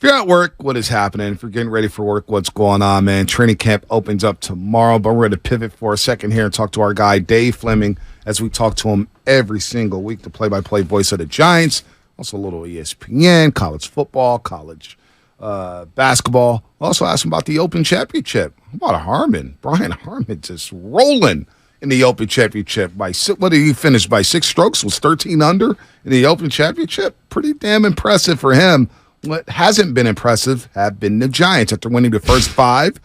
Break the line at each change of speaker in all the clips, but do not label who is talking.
If you're at work, what is happening? If you're getting ready for work, what's going on, man? Training camp opens up tomorrow, but we're going to pivot for a second here and talk to our guy, Dave Flemming, as we talk to him every single week, the play-by-play voice of the Giants. Also a little ESPN, college football, college basketball. Also ask him about the Open Championship. How about Harmon? Brian Harmon just rolling in the Open Championship. What did he finish by 6 strokes? Was 13 under in the Open Championship? Pretty damn impressive for him. What hasn't been impressive have been the Giants. After winning the first 5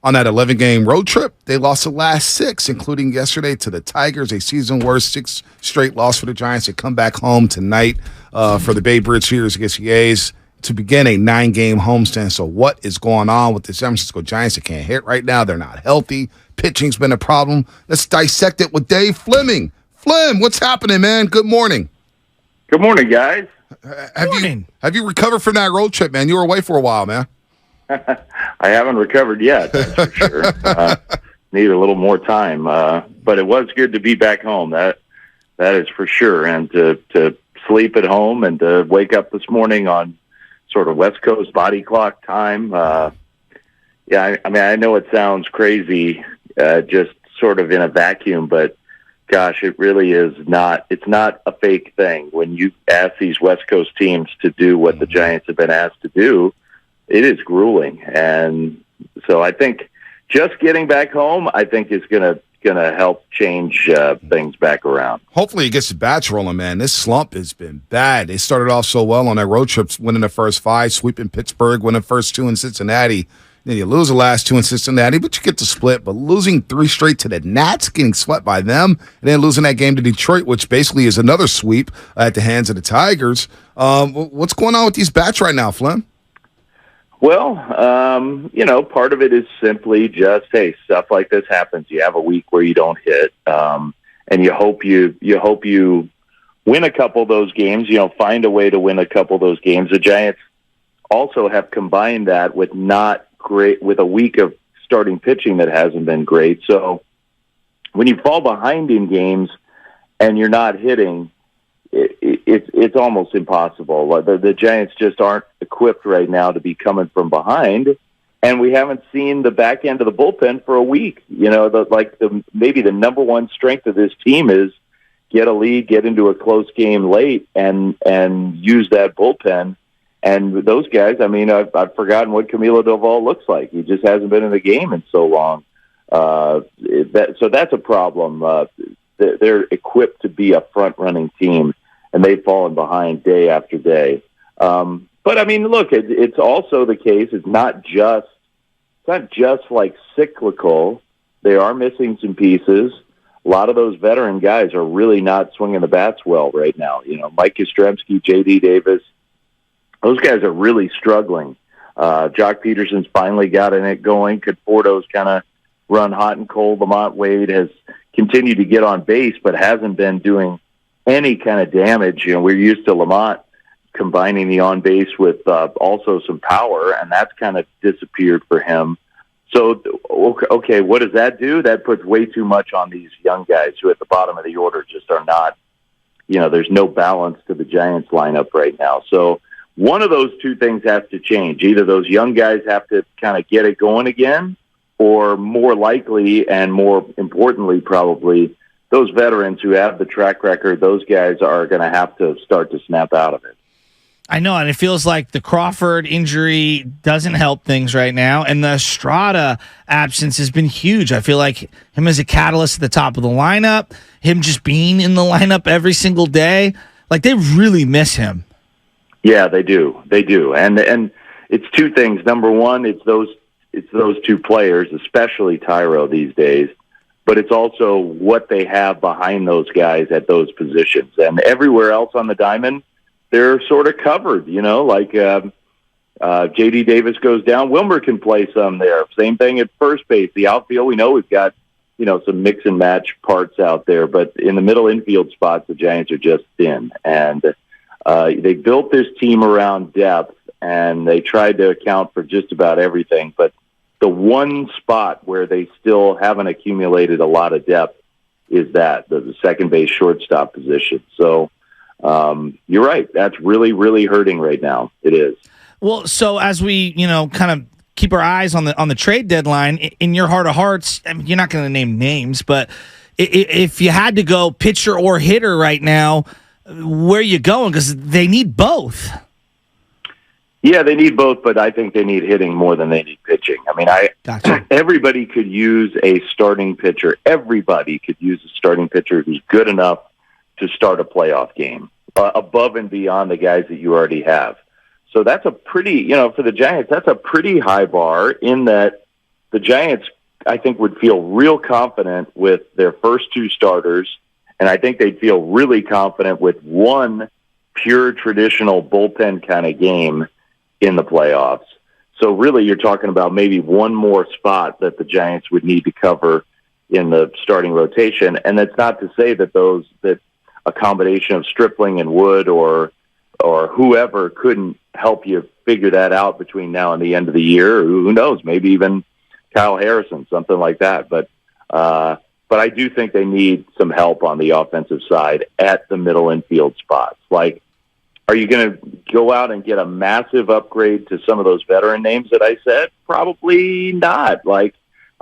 on that 11-game road trip, they lost the last 6, including yesterday to the Tigers, a season-worst 6 straight loss for the Giants. They come back home tonight for the Bay Bridge series against the A's to begin a 9-game homestand. So what is going on with the San Francisco Giants? They can't hit right now. They're not healthy. Pitching's been a problem. Let's dissect it with Dave Flemming. Flem, what's happening, man? Good morning.
Good morning, guys.
Have you recovered from that road trip, man? You were away for a while, man.
I haven't recovered yet, that's for sure. Need a little more time, but it was good to be back home. That is for sure, and to sleep at home and to wake up this morning on sort of West Coast body clock time. Yeah, I mean, I know it sounds crazy, just sort of in a vacuum, but gosh, it really is not. It's not a fake thing. When you ask these West Coast teams to do what the Giants have been asked to do, it is grueling. And so I think just getting back home, I think is gonna help change things back around.
Hopefully, he gets the bats rolling, man. This slump has been bad. They started off so well on that road trip, winning the first 5, sweeping Pittsburgh, winning the first 2 in Cincinnati. Then you lose the last 2 in Cincinnati, but you get the split. But losing 3 straight to the Nats, getting swept by them, and then losing that game to Detroit, which basically is another sweep at the hands of the Tigers. What's going on with these bats right now, Flem?
Well, part of it is simply just, hey, stuff like this happens. You have a week where you don't hit, and you hope you win a couple of those games. Find a way to win a couple of those games. The Giants also have combined that with with a week of starting pitching that hasn't been great. So when you fall behind in games and you're not hitting, it's almost impossible. The Giants just aren't equipped right now to be coming from behind, and we haven't seen the back end of the bullpen for a week. Maybe the number one strength of this team is get a lead, get into a close game late, and use that bullpen. And those guys, I mean, I've forgotten what Camilo Doval looks like. He just hasn't been in the game in so long. So that's a problem. They're equipped to be a front-running team, and they've fallen behind day after day. But I mean, look, it's also the case. It's not just like cyclical. They are missing some pieces. A lot of those veteran guys are really not swinging the bats well right now. Mike Yastrzemski, J.D. Davis. Those guys are really struggling. Jock Peterson's finally got it going. Conforto's kind of run hot and cold. Lamont Wade has continued to get on base, but hasn't been doing any kind of damage. We're used to Lamont combining the on base with also some power, and that's kind of disappeared for him. So, okay, what does that do? That puts way too much on these young guys who at the bottom of the order just are not, there's no balance to the Giants lineup right now. So, one of those two things has to change. Either those young guys have to kind of get it going again, or more likely and more importantly probably, those veterans who have the track record, those guys are going to have to start to snap out of it.
I know, and it feels like the Crawford injury doesn't help things right now, and the Estrada absence has been huge. I feel like him as a catalyst at the top of the lineup, him just being in the lineup every single day, like they really miss him.
Yeah, they do. And it's two things. Number one, it's those two players, especially Tyro these days, but it's also what they have behind those guys at those positions. And everywhere else on the diamond, they're sort of covered, J.D. Davis goes down, Wilmer can play some there. Same thing at first base. The outfield, we know we've got, some mix and match parts out there, but in the middle infield spots, the Giants are just thin. And they built this team around depth, and they tried to account for just about everything. But the one spot where they still haven't accumulated a lot of depth is the second base shortstop position. So you're right. That's really, really hurting right now. It is.
Well, so as we, kind of keep our eyes on the trade deadline, in your heart of hearts, I mean, you're not going to name names, but if you had to go pitcher or hitter right now, where are you going? Because they need both.
Yeah, they need both, but I think they need hitting more than they need pitching. I mean,
Gotcha.
everybody could use a starting pitcher. Everybody could use a starting pitcher who's good enough to start a playoff game above and beyond the guys that you already have. So that's a pretty, for the Giants, that's a pretty high bar in that the Giants, I think, would feel real confident with their first two starters, and I think they'd feel really confident with one pure traditional bullpen kind of game in the playoffs. So really you're talking about maybe one more spot that the Giants would need to cover in the starting rotation. And that's not to say that a combination of Stripling and Wood or whoever couldn't help you figure that out between now and the end of the year. Who knows? Maybe even Kyle Harrison, something like that. But I do think they need some help on the offensive side at the middle infield spots. Like, are you going to go out and get a massive upgrade to some of those veteran names that I said? Probably not.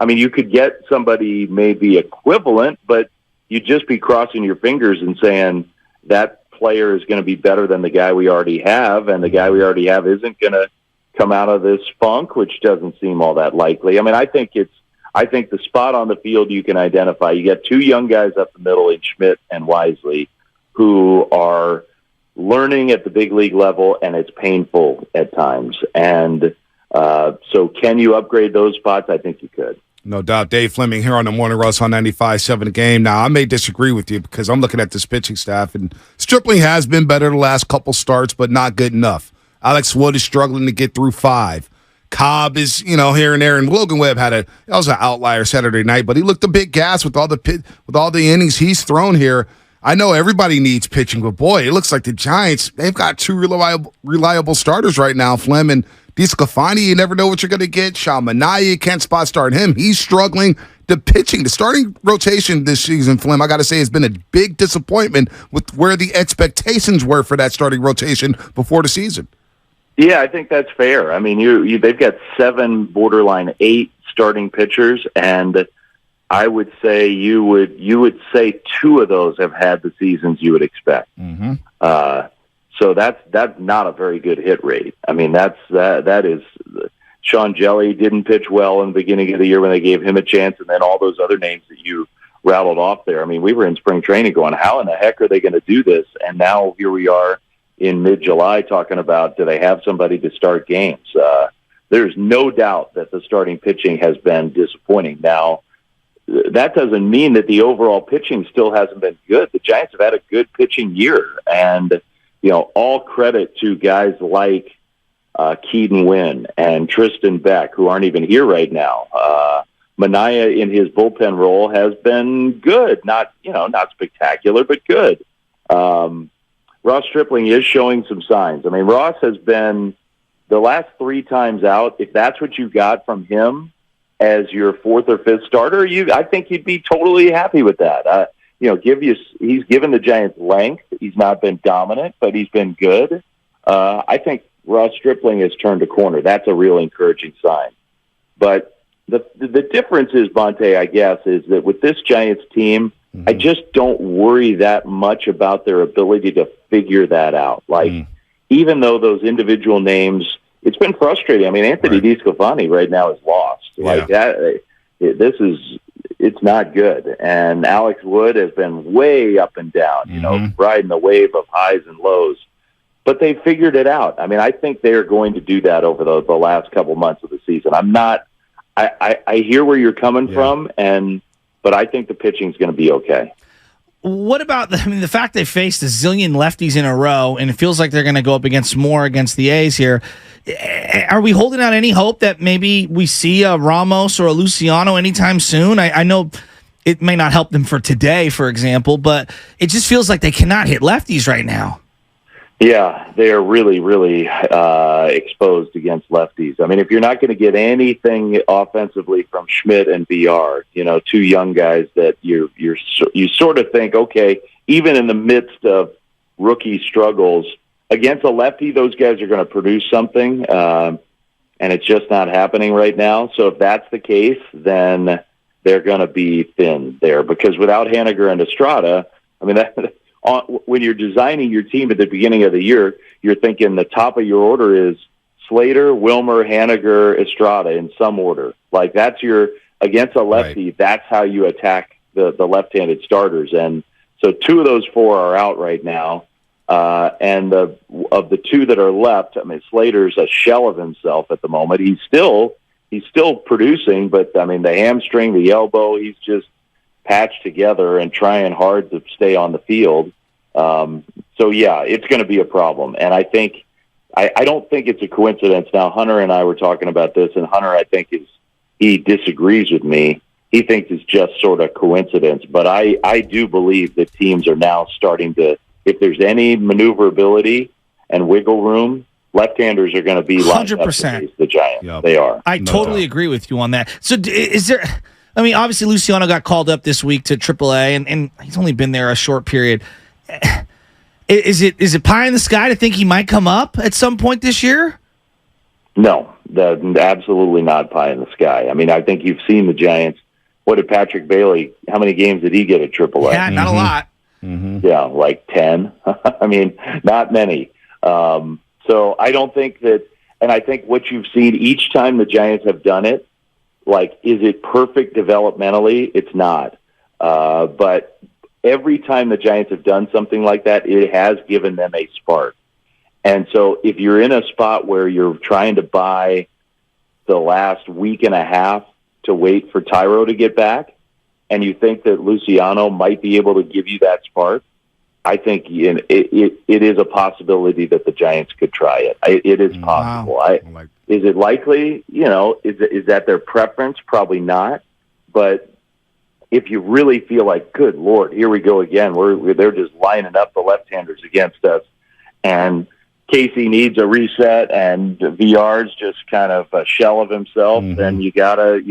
You could get somebody maybe equivalent, but you'd just be crossing your fingers and saying that player is going to be better than the guy we already have, and the guy we already have isn't going to come out of this funk, which doesn't seem all that likely. I mean, I think the spot on the field you can identify. You got two young guys up the middle in Schmidt and Wisely who are learning at the big league level, and it's painful at times. And so can you upgrade those spots? I think you could.
No doubt. Dave Flemming here on the Morning Rush on 95.7 The Game. Now, I may disagree with you because I'm looking at this pitching staff, and Stripling has been better the last couple starts, but not good enough. Alex Wood is struggling to get through 5. Cobb is, here and there, and Logan Webb that was an outlier Saturday night, but he looked a bit gassed with all the innings he's thrown here. I know everybody needs pitching, but boy, it looks like the Giants, they've got two reliable starters right now, Flem and DeSclafani. You never know what you're going to get. Sean Manaea, can't spot start him. He's struggling. The starting rotation this season, Flem, I got to say, has been a big disappointment with where the expectations were for that starting rotation before the season.
Yeah, I think that's fair. I mean, they've got 7, borderline 8 starting pitchers, and I would say you would say 2 of those have had the seasons you would expect.
Mm-hmm.
So that's not a very good hit rate. I mean, that is Sean Jelly didn't pitch well in the beginning of the year when they gave him a chance, and then all those other names that you rattled off there. I mean, we were in spring training going, how in the heck are they going to do this? And now here we are in mid-July talking about, do they have somebody to start games? There's no doubt that the starting pitching has been disappointing. Now, that doesn't mean that the overall pitching still hasn't been good. The Giants have had a good pitching year, and all credit to guys like Keaton Wynn and Tristan Beck, who aren't even here right now. Manaea in his bullpen role has been good, not spectacular, but good. Ross Stripling is showing some signs. I mean, Ross has been the last 3 times out. If that's what you got from him as your 4th or 5th starter, I think you'd be totally happy with that. He's given the Giants length. He's not been dominant, but he's been good. I think Ross Stripling has turned a corner. That's a real encouraging sign. But the difference is, Bonte, I guess, is that with this Giants team, mm-hmm. I just don't worry that much about their ability to figure that out. Even though those individual names, it's been frustrating. I mean, Anthony DeSclafani right now is lost.
Yeah.
It's not good. And Alex Wood has been way up and down,
mm-hmm.
Riding the wave of highs and lows. But they figured it out. I mean, I think they're going to do that over the last couple months of the season. I hear where you're coming from, but I think the pitching's going to be okay.
What about the fact they faced a zillion lefties in a row, and it feels like they're going to go up against more against the A's here? Are we holding out any hope that maybe we see a Ramos or a Luciano anytime soon? I know it may not help them for today, for example, but it just feels like they cannot hit lefties right now.
Yeah, they are really, really exposed against lefties. I mean, if you're not going to get anything offensively from Schmidt and BR, 2 young guys that you sort of think, okay, even in the midst of rookie struggles, against a lefty, those guys are going to produce something, and it's just not happening right now. So if that's the case, then they're going to be thin there, because without Haniger and Estrada, I mean, when you're designing your team at the beginning of the year, you're thinking the top of your order is Slater, Wilmer, Haniger, Estrada in some order. Like that's against a lefty, right. That's how you attack the left-handed starters. And so 2 of those 4 are out right now. And of the 2 that are left, I mean, Slater's a shell of himself at the moment. He's still producing, but I mean, the hamstring, the elbow, he's just patched together and trying hard to stay on the field. So yeah, it's going to be a problem. And I think, I don't think it's a coincidence. Now, Hunter and I were talking about this, and Hunter, I think, he disagrees with me. He thinks it's just sort of coincidence. But I do believe that teams are now starting to, if there's any maneuverability and wiggle room, left-handers are going to be lined 100%. Up to face the Giants. Yep. They are.
I totally agree with you on that. So is there, I mean, obviously Luciano got called up this week to AAA, and he's only been there a short period. Is it pie in the sky to think he might come up at some point this year?
No, absolutely not pie in the sky. I mean, I think you've seen the Giants. What did Patrick Bailey, how many games did he get at AAA?
Yeah, not a lot.
Mm-hmm. Yeah, like 10. I mean, not many. So I don't think that, and I think what you've seen each time the Giants have done it, like, is it perfect developmentally? It's not. But every time the Giants have done something like that, it has given them a spark. And so if you're in a spot where you're trying to buy the last week and a half to wait for Tyro to get back, and you think that Luciano might be able to give you that spark, I think it is a possibility that the Giants could try it. It is possible. Wow. Is it likely? You know, is that their preference? Probably not. But if you really feel like, good Lord, here we go again, they're just lining up the left-handers against us, and Casey needs a reset, and VR's just kind of a shell of himself, then you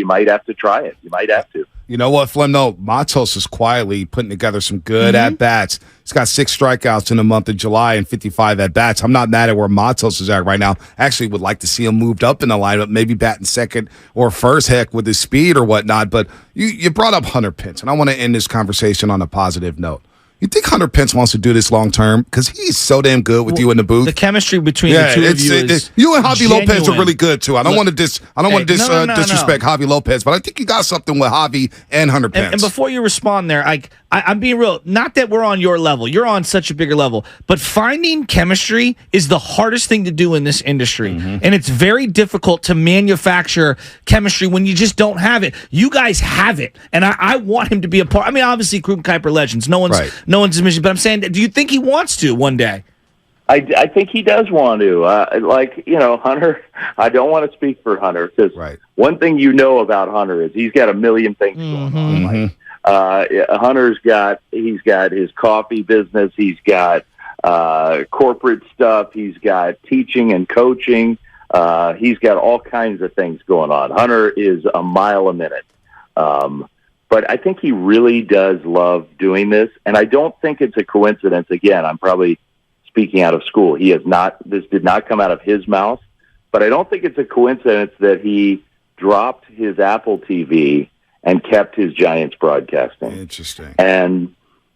might have to try it. You might have to.
You know what, Flem? No, Matos is quietly putting together some good at-bats. He's got 6 strikeouts in the month of July and 55 at-bats. I'm not mad at where Matos is at right now. Actually would like to see him moved up in the lineup, maybe batting second or first, heck, with his speed or whatnot. But you brought up Hunter Pence, and I want to end this conversation on a positive note. You think Hunter Pence wants to do this long term? Because he's so damn good with you in the booth.
The chemistry between the two of you is
you and Javi Lopez are really good too. I don't want to disrespect Javi Lopez, but I think you got something with Javi and Hunter Pence.
And before you respond there, I'm being real. Not that we're on your level. You're on such a bigger level. But finding chemistry is the hardest thing to do in this industry. And it's very difficult to manufacture chemistry when you just don't have it. You guys have it. And I want him to be a part. I mean, obviously, Krug and Kuiper legends. No one's admission. But I'm saying, do you think he wants to one day?
I think he does want to. Hunter, I don't want to speak for Hunter, because one thing you know about Hunter is he's got a million things going on. Hunter's got his coffee business, he's got corporate stuff, he's got teaching and coaching, he's got all kinds of things going on. Hunter is a mile a minute. But I think he really does love doing this, and I don't think it's a coincidence. Again, I'm probably speaking out of school. This did not come out of his mouth, but I don't think it's a coincidence that he dropped his Apple TV and kept his Giants broadcasting.
Interesting.
And,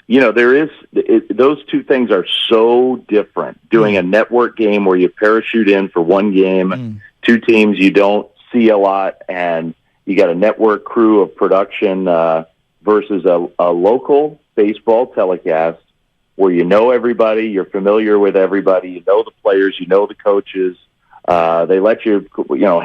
those two things are so different. Doing a network game where you parachute in for one game, 2 teams you don't see a lot, and you got a network crew of production versus a local baseball telecast where you know everybody, you're familiar with everybody, you know the players, you know the coaches. They let you,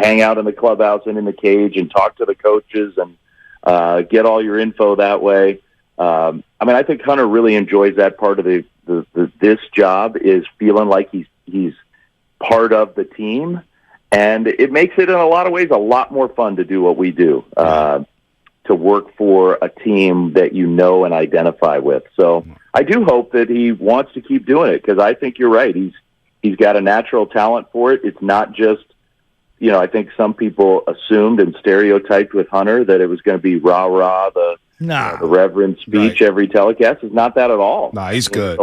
hang out in the clubhouse and in the cage and talk to the coaches and get all your info that way. I think Hunter really enjoys that part of this job, is feeling like he's part of the team, and it makes it in a lot of ways a lot more fun to do what we do, to work for a team that you know and identify with. So I do hope that he wants to keep doing it, because I think you're right. He's got a natural talent for it. It's not just, I think some people assumed and stereotyped with Hunter that it was going to be rah-rah, the reverend speech every telecast. It's not that at all.
He's good.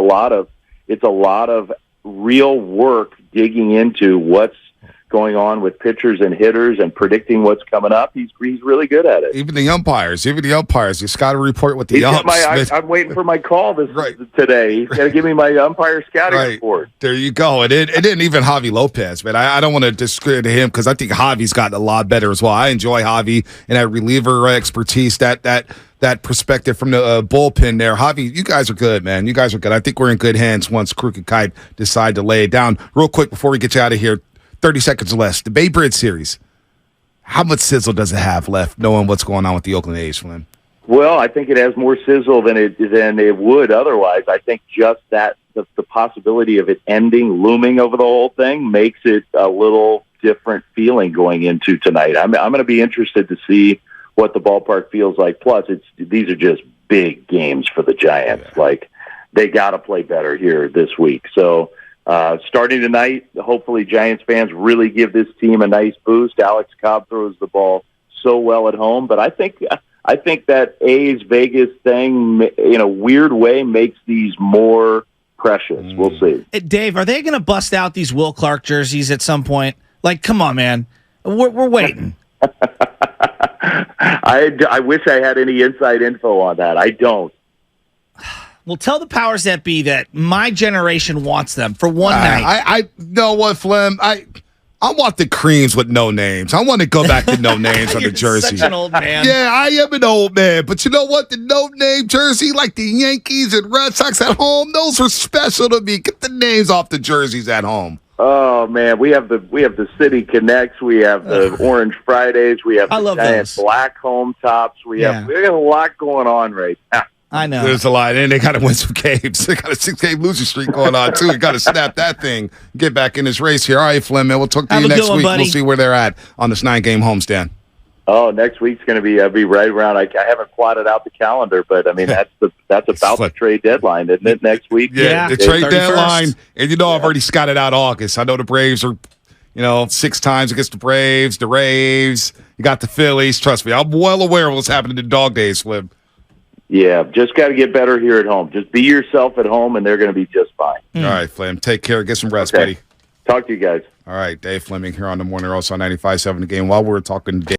It's a lot of real work digging into what's going on with pitchers and hitters and predicting what's coming up. He's really good at it.
Even the umpires, you just got to report with the umps.
I'm waiting for my call today. He's got to give me my umpire scouting report.
There you go. And then even Javi Lopez, man. I don't want to discredit him because I think Javi's gotten a lot better as well. I enjoy Javi and that reliever expertise, that perspective from the bullpen there. Javi, you guys are good, man. You guys are good. I think we're in good hands once Crooked Kite decide to lay it down. Real quick before we get you out of here, 30 seconds less. The Bay Bridge series. How much sizzle does it have left, knowing what's going on with the Oakland A's, Flynn?
Well, I think it has more sizzle than it would otherwise. I think just that the possibility of it ending, looming over the whole thing, makes it a little different feeling going into tonight. I'm going to be interested to see what the ballpark feels like. Plus, these are just big games for the Giants.
Yeah.
Like, they got to play better here this week. So, starting tonight, hopefully Giants fans really give this team a nice boost. Alex Cobb throws the ball so well at home, but I think that A's Vegas thing, in a weird way, makes these more precious. We'll see.
Dave, are they going to bust out these Will Clark jerseys at some point? Like, come on, man. We're waiting.
I wish I had any inside info on that. I don't.
Well, tell the powers that be that my generation wants them for one night.
I know what, Flem. I want the creams with no names. I want to go back to no names on the jersey.
Such an old man.
Yeah, I am an old man. But you know what? The no name jersey, like the Yankees and Red Sox at home, those are special to me. Get the names off the jerseys at home.
Oh man, we have the City Connects, we have the Orange Fridays, we have the giant black home tops. We got a lot going on right now.
I know.
There's a lot. And they got to win some games. They got a 6-game losing streak going on, too. You got to snap that thing. Get back in this race here. All right, Flynn, man. We'll talk to you next week.
Buddy.
We'll see where they're at on this 9-game homestand.
Oh, next week's going to be right around. I haven't plotted out the calendar, but I mean that's about the trade deadline, isn't it? Next week.
Yeah, the trade
31st.
deadline. And I've already scouted out August. I know the Braves are, 6 times against the Braves, the Raves. You got the Phillies. Trust me, I'm well aware of what's happening in Dog Days, Flynn.
Yeah, just got to get better here at home. Just be yourself at home, and they're going to be just fine.
All right, Flynn. Take care. Get some rest, buddy.
Talk to you guys.
All right, Dave Flemming here on the Morning Roast on 95.7 The Game. While we were talking